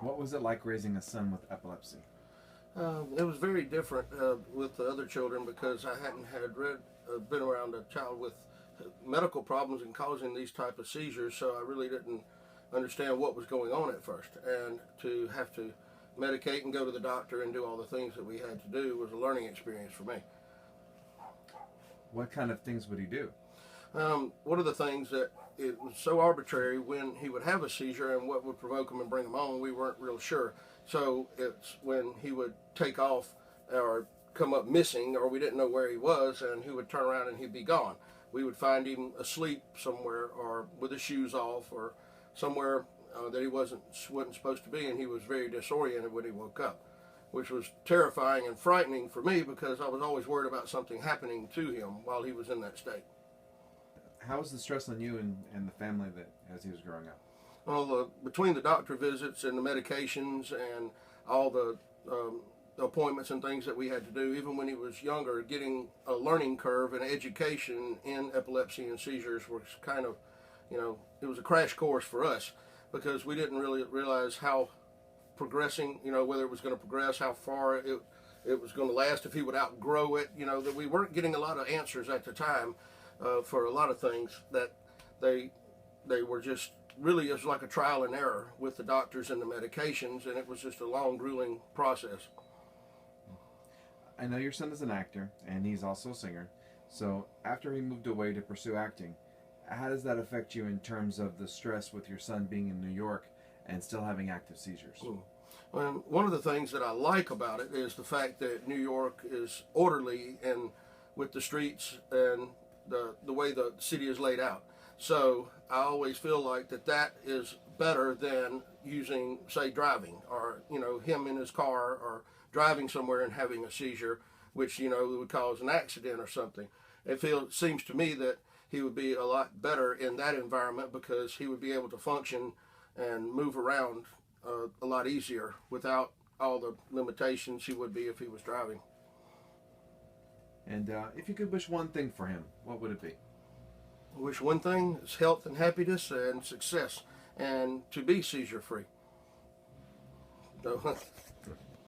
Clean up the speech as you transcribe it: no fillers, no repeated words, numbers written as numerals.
What was it like raising a son with epilepsy? It was very different with the other children because I hadn't been around a child with medical problems and causing these type of seizures, so I really didn't understand what was going on at first. And to have to medicate and go to the doctor and do all the things that we had to do was a learning experience for me. What kind of things would he do? One of the things that it was so arbitrary when he would have a seizure and what would provoke him and bring him on, we weren't real sure. So it's when he would take off or come up missing, or we didn't know where he was, and he would turn around and he'd be gone. We would find him asleep somewhere or with his shoes off or somewhere that he wasn't supposed to be, and he was very disoriented when he woke up, which was terrifying and frightening for me because I was always worried about something happening to him while he was in that state. How was the stress on you and the family that as he was growing up? Well, between the doctor visits and the medications and all the appointments and things that we had to do, even when he was younger, getting a learning curve and education in epilepsy and seizures was kind of, it was a crash course for us because we didn't really realize how progressing, whether it was going to progress, how far it was going to last, if he would outgrow it, that we weren't getting a lot of answers at the time for a lot of things that they were just really, it was like a trial and error with the doctors and the medications, and it was just a long, grueling process. I know your son is an actor, and he's also a singer. So after he moved away to pursue acting, how does that affect you in terms of the stress with your son being in New York and still having active seizures? Well, one of the things that I like about it is the fact that New York is orderly and with the streets and the way the city is laid out. So I always feel like that is better than using, say, driving or, him in his car or driving somewhere and having a seizure, which, would cause an accident or something. It seems to me that he would be a lot better in that environment because he would be able to function and move around a lot easier without all the limitations he would be if he was driving. And if you could wish one thing for him, what would it be? I wish one thing is health and happiness and success and to be seizure free. So